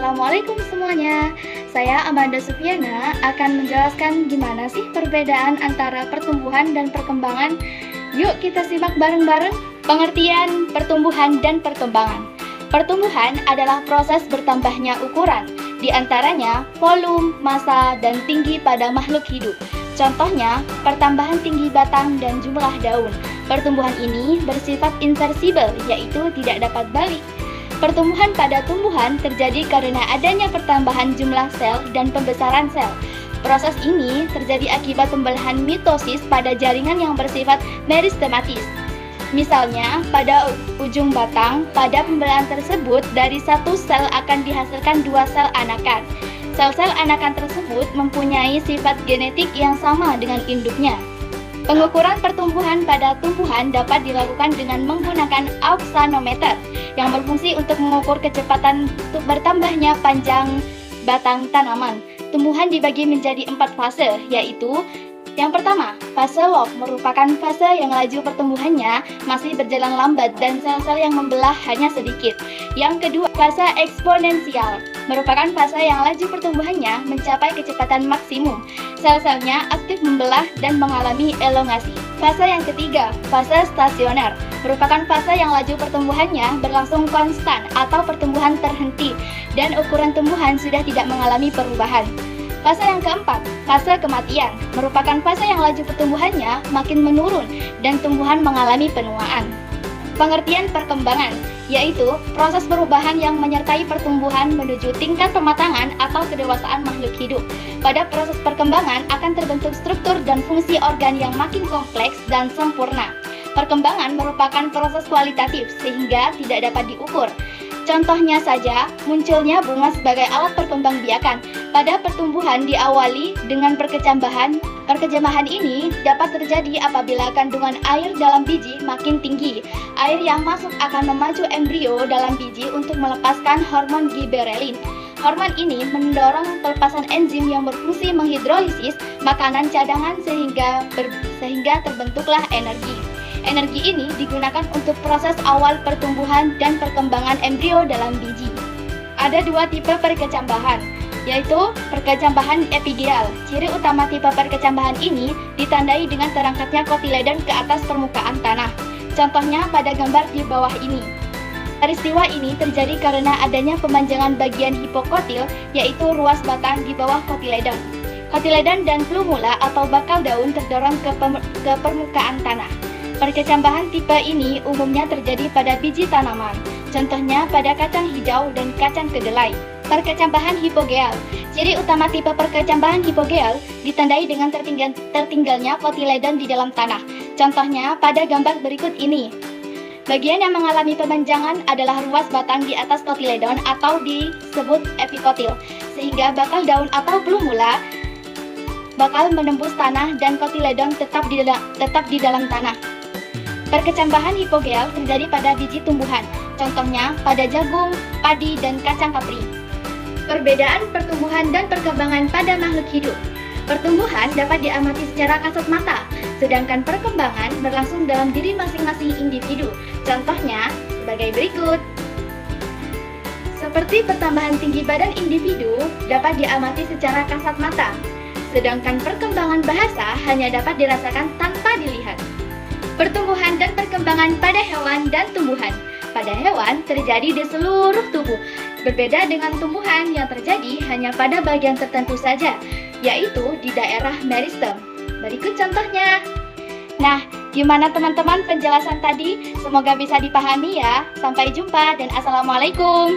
Assalamualaikum semuanya. Saya Amanda Sufiana akan menjelaskan gimana sih perbedaan antara pertumbuhan dan perkembangan. Yuk kita simak bareng-bareng. Pengertian pertumbuhan dan perkembangan. Pertumbuhan adalah proses bertambahnya ukuran, di antaranya volume, massa, dan tinggi pada makhluk hidup. Contohnya, pertambahan tinggi batang dan jumlah daun. Pertumbuhan ini bersifat inversibel, yaitu tidak dapat balik. Pertumbuhan pada tumbuhan terjadi karena adanya pertambahan jumlah sel dan pembesaran sel. Proses ini terjadi akibat pembelahan mitosis pada jaringan yang bersifat meristematis. Misalnya, pada ujung batang, pada pembelahan tersebut dari satu sel akan dihasilkan dua sel anakan. Sel-sel anakan tersebut mempunyai sifat genetik yang sama dengan induknya. Pengukuran pertumbuhan pada tumbuhan dapat dilakukan dengan menggunakan auxanometer yang berfungsi untuk mengukur kecepatan bertambahnya panjang batang tanaman. Tumbuhan dibagi menjadi 4 fase, yaitu yang pertama, fase log merupakan fase yang laju pertumbuhannya masih berjalan lambat dan sel-sel yang membelah hanya sedikit. Yang kedua, fase eksponensial merupakan fase yang laju pertumbuhannya mencapai kecepatan maksimum. Sel-selnya aktif membelah dan mengalami elongasi. Fase yang ketiga, fase stasioner, merupakan fase yang laju pertumbuhannya berlangsung konstan atau pertumbuhan terhenti dan ukuran tumbuhan sudah tidak mengalami perubahan. Fase yang keempat, fase kematian, merupakan fase yang laju pertumbuhannya makin menurun dan tumbuhan mengalami penuaan. Pengertian perkembangan, yaitu proses perubahan yang menyertai pertumbuhan menuju tingkat pematangan atau kedewasaan makhluk hidup. Pada proses perkembangan akan terbentuk struktur dan fungsi organ yang makin kompleks dan sempurna. Perkembangan merupakan proses kualitatif sehingga tidak dapat diukur. Contohnya saja, munculnya bunga sebagai alat perkembangbiakan. Pada pertumbuhan diawali dengan perkecambahan. Perkecambahan ini dapat terjadi apabila kandungan air dalam biji makin tinggi. Air yang masuk akan memacu embrio dalam biji untuk melepaskan hormon giberelin. Hormon ini mendorong pelepasan enzim yang berfungsi menghidrolisis makanan cadangan sehingga terbentuklah energi. Energi ini digunakan untuk proses awal pertumbuhan dan perkembangan embrio dalam biji. Ada dua tipe perkecambahan, yaitu perkecambahan epigeal. Ciri utama tipe perkecambahan ini ditandai dengan terangkatnya kotiledon ke atas permukaan tanah. Contohnya pada gambar di bawah ini. Peristiwa ini terjadi karena adanya pemanjangan bagian hipokotil, yaitu ruas batang di bawah kotiledon. Kotiledon dan plumula atau bakal daun terdorong ke permukaan tanah. Perkecambahan tipe ini umumnya terjadi pada biji tanaman, contohnya pada kacang hijau dan kacang kedelai. Perkecambahan hipogeal. Ciri utama tipe perkecambahan hipogeal ditandai dengan tertinggalnya kotiledon di dalam tanah. Contohnya pada gambar berikut ini. Bagian yang mengalami pemanjangan adalah ruas batang di atas kotiledon atau disebut epikotil, sehingga bakal daun atau plumula bakal menembus tanah dan kotiledon tetap di dalam tanah. Perkecambahan hipogeal terjadi pada biji tumbuhan, contohnya pada jagung, padi, dan kacang kapri. Perbedaan pertumbuhan dan perkembangan pada makhluk hidup. Pertumbuhan dapat diamati secara kasat mata, sedangkan perkembangan berlangsung dalam diri masing-masing individu. Contohnya sebagai berikut. Seperti pertambahan tinggi badan individu dapat diamati secara kasat mata, sedangkan perkembangan bahasa hanya dapat dirasakan tanpa dilihat. Pertumbuhan dan perkembangan pada hewan dan tumbuhan. Pada hewan terjadi di seluruh tubuh, berbeda dengan tumbuhan yang terjadi hanya pada bagian tertentu saja, yaitu di daerah meristem. Berikut contohnya. Nah, gimana teman-teman penjelasan tadi? Semoga bisa dipahami ya. Sampai jumpa dan Assalamualaikum.